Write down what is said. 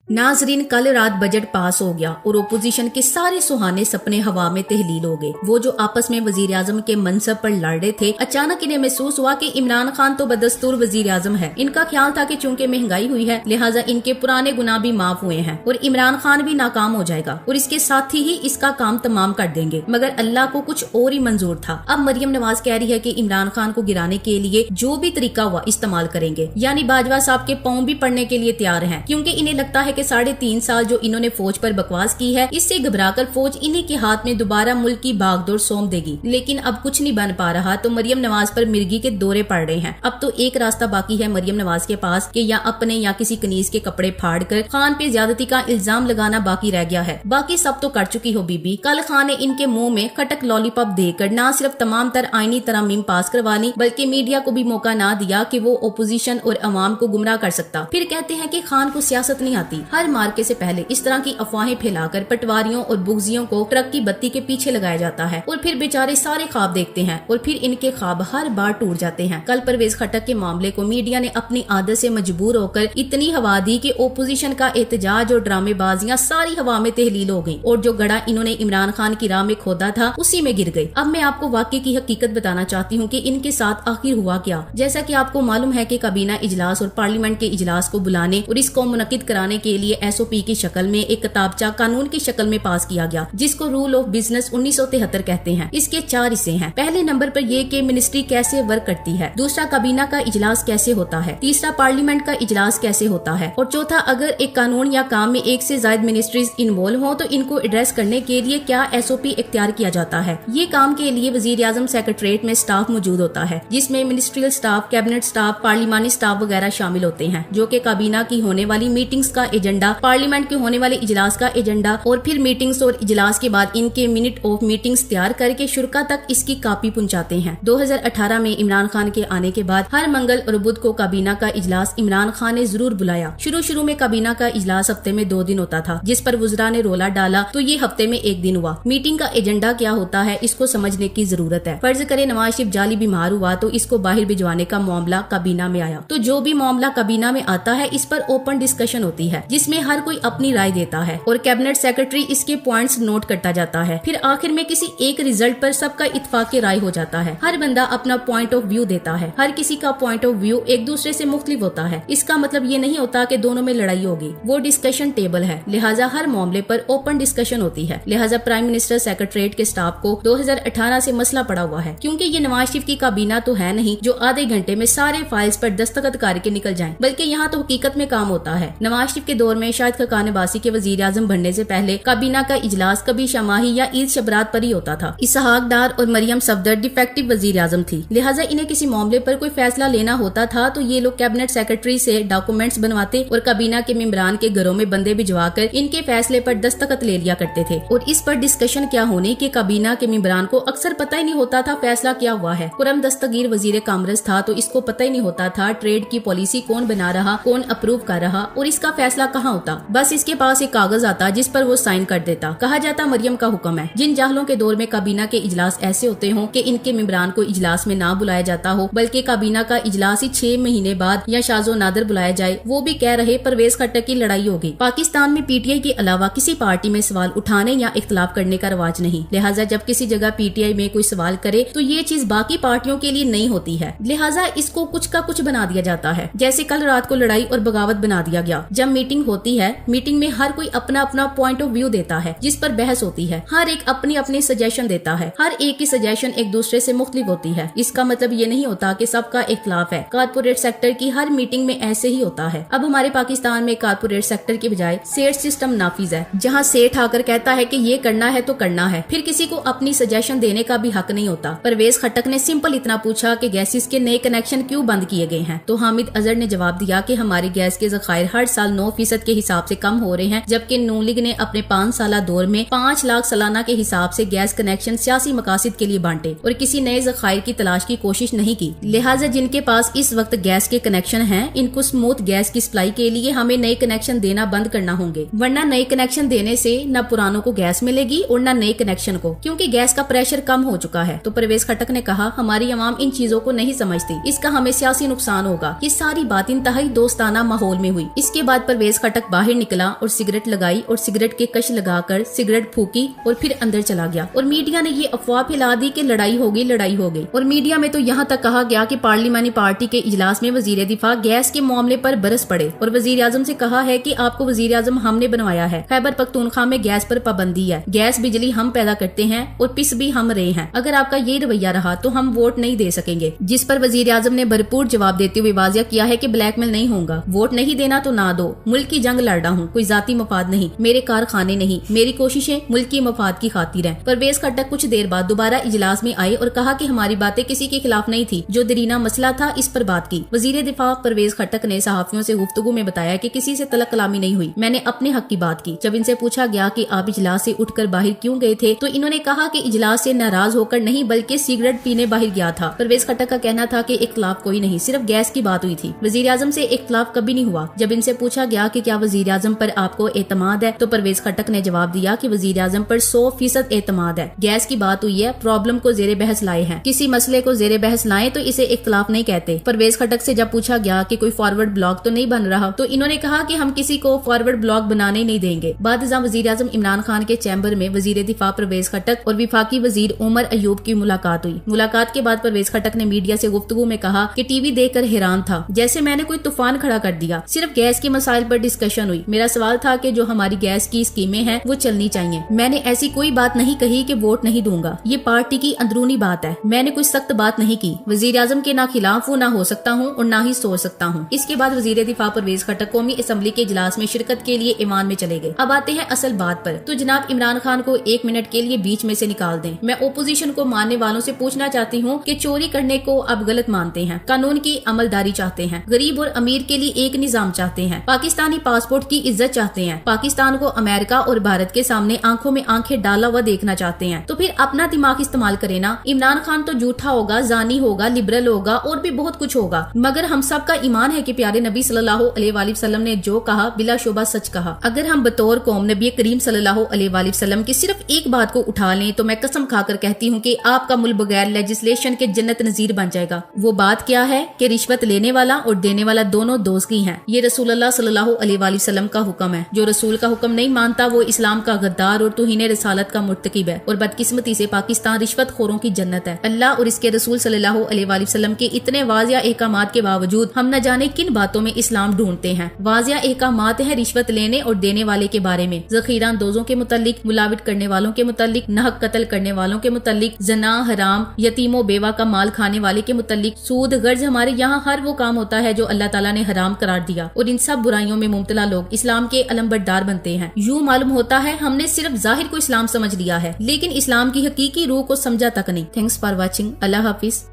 नाजरीन, कल रात बजट पास हो गया और ओपोजिशन के सारे सुहाने सपने हवा में तहलील हो गए। वो जो आपस में वजीर आजम के मनसब पर लड़ रहे थे, अचानक इन्हें महसूस हुआ कि इमरान खान तो बदस्तूर वजीर आजम है। इनका ख्याल था कि चूंकि महंगाई हुई है लिहाजा इनके पुराने गुनाह भी माफ हुए हैं और इमरान खान भी नाकाम हो जाएगा और इसके साथ ही इसका काम तमाम कर देंगे। मगर अल्लाह को कुछ और ही मंजूर था। अब मरियम नवाज कह रही है कि इमरान खान को गिराने के लिए जो भी तरीका हुआ इस्तेमाल करेंगे, यानी बाजवा साहब के पांव भी पड़ने के लिए तैयार हैं, क्योंकि इन्हें लगता है कि 3.5 साल जो इन्होंने फौज पर बकवास की है, इससे घबराकर फौज इन्हीं के हाथ में दोबारा मुल्क की भागदौड़ सौंप देगी। लेकिन अब कुछ नहीं बन पा रहा तो मरियम नवाज पर मिर्गी के दौरे पड़ रहे हैं। अब तो एक रास्ता बाकी है मरियम नवाज के पास कि या अपने या किसी कनीज के कपड़े फाड़ कर खान पे ज्यादती का इल्जाम लगाना बाकी रह गया है। बाकी सब तो कर चुकी हो बीबी। कल खान ने इनके मुंह में खटक लॉलीपॉप देकर न सिर्फ तमाम तर आईनी तरमीम पास करवा ली, बल्कि मीडिया को भी मौका ना दिया कि वो ओपोजिशन और अवाम को गुमराह कर सकता। फिर कहते हैं कि खान को सियासत नहीं आती। हर मार्के से पहले इस तरह की अफवाहें फैलाकर पटवारियों और बुगजियों को ट्रक की बत्ती के पीछे लगाया जाता है और फिर बेचारे सारे ख्वाब देखते हैं और फिर इनके ख्वाब हर बार टूट जाते हैं। कल परवेज खटक के मामले को मीडिया ने अपनी आदत से मजबूर होकर इतनी हवा दी कि ओपोजिशन का एहतजाज और ड्रामेबाजियां सारी हवा में तहलील हो गयी और जो गड़ा इन्होंने इमरान खान की राह में खोदा था उसी में गिर गई। अब मैं आपको वाकई की हकीकत बताना चाहती हूँ कि इनके साथ आखिर हुआ क्या। जैसा कि आपको मालूम है कि काबीना इजलास और पार्लियामेंट के इजलास को बुलाने और इसको मुनक्किद कराने के लिए SOP की शक्ल में एक किताबचा कानून की शक्ल में पास किया गया, जिसको रूल ऑफ बिजनेस 1973 कहते हैं। इसके 4 हिस्से हैं। पहले नंबर पर ये कि मिनिस्ट्री कैसे वर्क करती है, दूसरा काबीना का इजलास कैसे होता है, तीसरा पार्लियामेंट का इजलास कैसे होता है और चौथा अगर एक कानून या काम में एक से ज्यादा मिनिस्ट्रीज इन्वॉल्व हो तो इनको एड्रेस करने के लिए क्या SOP इख्तियार किया जाता है। ये काम के लिए वजीर आजम सेक्रेटरीट में स्टाफ मौजूद होता है, जिसमें मिनिस्ट्रियल स्टाफ, कैबिनेट स्टाफ, पार्लिमानी स्टाफ वगैरह शामिल होते हैं, जो कि काबीना की होने वाली मीटिंग्स का एजेंडा, पार्लियामेंट के होने वाले इजलास का एजेंडा और फिर मीटिंग्स और इजलास के बाद इनके मिनट ऑफ मीटिंग्स तैयार करके शुरा तक इसकी कॉपी पहुंचाते हैं। 2018 में इमरान खान के आने के बाद हर मंगल और बुध को काबीना का इजलास इमरान खान ने जरूर बुलाया। शुरू में काबीना का इजलास हफ्ते में 2 दिन होता था, जिस पर वुज़रा ने रोला डाला तो ये हफ्ते में 1 दिन हुआ। मीटिंग का एजेंडा क्या होता है इसको समझने की जरूरत है। फर्ज करे नवाज शरीफ जाली बीमार हुआ तो इसको बाहर भिजवाने का मामला काबीना में आया, तो जो भी मामला काबीना में आता है इस पर ओपन डिस्कशन होती है, जिसमें हर कोई अपनी राय देता है और कैबिनेट सेक्रेटरी इसके पॉइंट्स नोट करता जाता है। फिर आखिर में किसी एक रिजल्ट पर सबका इत्तेफाक की राय हो जाता है। हर बंदा अपना पॉइंट ऑफ व्यू देता है। हर किसी का पॉइंट ऑफ व्यू एक दूसरे से मुख्तलिफ होता है। इसका मतलब ये नहीं होता कि दोनों में लड़ाई होगी। वो डिस्कशन टेबल है, लिहाजा हर मामले पर ओपन डिस्कशन होती है। लिहाजा प्राइम मिनिस्टर सेक्रेटरीट के स्टाफ को 2018 से मसला पड़ा हुआ है, क्योंकि ये नवाज शरीफ की काबीना तो है नहीं जो आधे घंटे में सारे फाइल्स पर दस्तखत करके निकल जाएं, बल्कि यहाँ तो हकीकत में काम होता है। नवाज शरीफ के दौर में शायद खकान अब्बासी के वजीर आजम बनने से पहले काबीना का इजलास कभी शमाही या ईद शबरात पर ही होता था। इसहाक डार और मरियम सफदर डिफेक्टिव वजीर आजम थी, लिहाजा इन्हें किसी मामले पर कोई फैसला लेना होता था तो ये लोग कैबिनेट सेक्रेटरी से डॉक्यूमेंट्स बनवाते और काबीना के मेंबरान के घरों में बंदे भिजवाकर इनके फैसले पर दस्तखत ले लिया करते थे। और इस पर डिस्कशन क्या होने के काबीना के मेंबरान को अक्सर पता ही नहीं होता था फैसला क्या हुआ है। खुरम दस्तगीर वजीर कामर्स था तो इसको पता ही नहीं होता था ट्रेड की पॉलिसी कौन बना रहा, कौन अप्रूव कर रहा और इसका फैसला कहाँ होता। बस इसके पास एक कागज आता जिस पर वो साइन कर देता। कहा जाता मरियम का हुक्म है। जिन जाहलों के दौर में काबीना के इजलास ऐसे होते हों कि इनके मेंबरान को इजलास में ना बुलाया जाता हो, बल्कि काबीना का इजलास ही 6 महीने बाद या शाजो नादर बुलाया जाए, वो भी कह रहे परवेज खट्टक की लड़ाई होगी। पाकिस्तान में PTI के अलावा किसी पार्टी में सवाल उठाने या इख्तलाफ करने का रवाज नहीं, लिहाजा जब किसी जगह PTI में कोई सवाल करे तो ये चीज बाकी पार्टियों के लिए नहीं होती है, लिहाजा इसको कुछ का कुछ बना दिया जाता है। जैसे कल रात को लड़ाई और बगावत बना दिया गया। जब मीटिंग होती है, मीटिंग में हर कोई अपना अपना पॉइंट ऑफ व्यू देता है, जिस पर बहस होती है। हर एक अपनी अपनी सजेशन देता है। हर एक की सजेशन एक दूसरे से मुख्तलिफ होती है। इसका मतलब ये नहीं होता कि सबका इख्तलाफ है। कारपोरेट सेक्टर की हर मीटिंग में ऐसे ही होता है। अब हमारे पाकिस्तान में कारपोरेट सेक्टर के बजाय सेठ सिस्टम नाफिज है, जहाँ सेठ आकर कहता है कि ये करना है तो करना है, फिर किसी को अपनी सजेशन देने का भी हक नहीं होता। परवेज खट्टक ने सिंपल इतना पूछा कि गैसेस के नए कनेक्शन क्यों बंद किए गए हैं, तो हामिद अजहर ने जवाब दिया कि हमारी गैस के जखायर हर साल 9% के हिसाब से कम हो रहे हैं, जबकि नून लीग ने अपने 5 साल दौर में 5 लाख सालाना के हिसाब से गैस कनेक्शन सियासी मकासद के लिए बांटे और किसी नए जखायर की तलाश की कोशिश नहीं की। लिहाजा जिनके पास इस वक्त गैस के कनेक्शन हैं, इनको स्मूथ गैस की सप्लाई के लिए हमें नए कनेक्शन देना बंद करना होंगे, वरना नए कनेक्शन देने से न पुरानों को गैस मिलेगी और न नए कनेक्शन को, क्योंकि गैस का प्रेशर कम हो चुका है। तो परवेज खट्टक ने कहा हमारी अवाम इन चीजों को नहीं समझती, इसका हमें सियासी नुकसान होगा। ये सारी बात इंतहाई दोस्ताना माहौल में हुई। इसके बाद परवेज परवेज खटक बाहर निकला और सिगरेट लगाई और सिगरेट के कश लगाकर सिगरेट फूकी और फिर अंदर चला गया। और मीडिया ने ये अफवाह फैला दी कि लड़ाई हो गई। और मीडिया में तो यहाँ तक कहा गया कि पार्लिमानी पार्टी के इजलास में वजीर दिफा गैस के मामले पर बरस पड़े और वजीर आजम से कहा है कि आपको वजीर आजम हमने बनवाया है, खैबर पख्तूनख्वा में गैस पर पाबंदी है, गैस बिजली हम पैदा करते हैं और पिस भी हम रहे हैं, अगर आपका ये रवैया रहा तो हम वोट नहीं दे सकेंगे। जिस पर वजीर आजम ने भरपूर जवाब देते हुए वाजिया किया है कि ब्लैकमेल नहीं होगा, वोट नहीं देना तो ना दो, मुल्क की जंग लड़ रहा हूँ, कोई जाती मफाद नहीं, मेरे कारखाने नहीं, मेरी कोशिशें मुल्क की मफाद की खातिर है। परवेज खट्टक कुछ देर बाद दोबारा इजलास में आए और कहा कि हमारी बातें किसी के खिलाफ नहीं थी, जो दरीना मसला था इस पर बात की। वजीर दिफा परवेज खट्टक ने सहाफियों से गुफ्तगू में बताया कि किसी से तलक कलामी नहीं हुई, मैंने अपने हक की बात की। जब इनसे पूछा गया कि आप इजलास से उठकर बाहर क्यों गए थे तो इन्होंने कहा कि इजलास से नाराज होकर नहीं बल्कि सिगरेट पीने बाहर गया था। परवेज खट्टक का कहना था कि इख्तिलाफ कोई नहीं, सिर्फ गैस की बात हुई थी, वजीर आजम से इख्तिलाफ कभी नहीं हुआ। जब इनसे पूछा गया कि क्या वजीर आजम पर आपको एतमाद है तो परवेज खट्टक ने जवाब दिया कि वजीर आजम पर 100% एतमाद है, गैस की बात हुई है, प्रॉब्लम को जेरे बहस लाए हैं, किसी मसले को जेरे बहस लाए तो इसे इख्तिलाफ नहीं कहते। परवेज खट्टक से जब पूछा गया कि कोई फॉरवर्ड ब्लॉग तो नहीं बन रहा तो इन्होंने कहा कि हम किसी को फॉरवर्ड ब्लॉग बनाने नहीं देंगे। बादशाह वजीर आजम इमरान खान के चैम्बर में वजीर दिफा परवेज खट्टक और विफाकी वजीर उमर अयूब की मुलाकात हुई। मुलाकात के बाद परवेज खट्टक ने मीडिया से गुफ्तगू में कहा कि टीवी देखकर हैरान था, जैसे मैंने कोई तूफान खड़ा कर दिया, सिर्फ गैस के मसाइल पर डिस्कशन हुई, मेरा सवाल था कि जो हमारी गैस की स्कीमें हैं वो चलनी चाहिए, मैंने ऐसी कोई बात नहीं कही कि वोट नहीं दूंगा, ये पार्टी की अंदरूनी बात है, मैंने कोई सख्त बात नहीं की, वजीर आजम के ना खिलाफ वो ना हो सकता हूँ और ना ही सोच सकता हूँ। इसके बाद वजीर दिफा परवेज खट्टक कौमी असम्बली के इजलास में शिरकत के लिए ईवान में चले गए। अब आते हैं असल बात पर, तो जनाब इमरान खान को 1 मिनट के लिए बीच में से निकाल दें। मैं ओपोजिशन को मानने वालों से पूछना चाहती हूँ कि चोरी करने को आप गलत मानते हैं, कानून की अमलदारी चाहते हैं, गरीब और अमीर के लिए एक निजाम चाहते हैं, पाकिस्तानी पासपोर्ट की इज्जत चाहते हैं, पाकिस्तान को अमेरिका और भारत के सामने आंखों में आंखें डाला हुआ देखना चाहते हैं, तो फिर अपना दिमाग इस्तेमाल करें ना। इमरान खान तो झूठा होगा, जानी होगा, लिबरल होगा और भी बहुत कुछ होगा, मगर हम सब का ईमान है कि प्यारे नबी सल्लल्लाहु अलैहि वसल्लम ने जो कहा बिला शोबा सच कहा। अगर हम बतौर कौम नबी करीम सल्लल्लाहु अलैहि वसल्लम की सिर्फ एक बात को उठा लें तो मैं कसम खाकर कहती हूँ कि आपका मुल्क बगैर लेजिस्लेशन के जन्नत नजीर बन जाएगा। वो बात क्या है कि रिश्वत लेने वाला और देने वाला दोनों दोस्ती हैं। ये रसूलुल्लाह सल्लल्लाहु अलैहि वसल्लम का हुक्म है, जो रसूल का हुक्म नहीं मानता वो इस्लाम का गद्दार और तौहीन रिसालत का मुर्तकिब है। और बदकिस्मती से पाकिस्तान रिश्वत खोरों की जन्नत है। अल्लाह और इसके रसूल सल्लल्लाहु अलैहि वसल्लम के इतने वाज़िया अहकामात के बावजूद हम न जाने किन बातों में इस्लाम ढूंढते हैं। वाज़िया अहकामात है रिश्वत लेने और देने वाले के बारे में, ज़ख़ीरा अंदोज़ों के मुतालिक, मुलाविट करने वालों के मुतालिक, नाहक कत्ल करने वालों के मुतालिक, जना हराम, यतीमों बेवा का माल खाने वाले के मुतालिक, सूद गर्ज, हमारे यहाँ हर वो काम होता है जो अल्लाह ताला ने हराम करार दिया और इन सब बुराइयों में मुब्तला लोग इस्लाम के अलमबरदार बनते हैं। यूँ मालूम होता है हमने सिर्फ जाहिर को इस्लाम समझ लिया है लेकिन इस्लाम की हकीकी रूह को समझा तक नहीं। Thanks for watching. Allah Hafiz.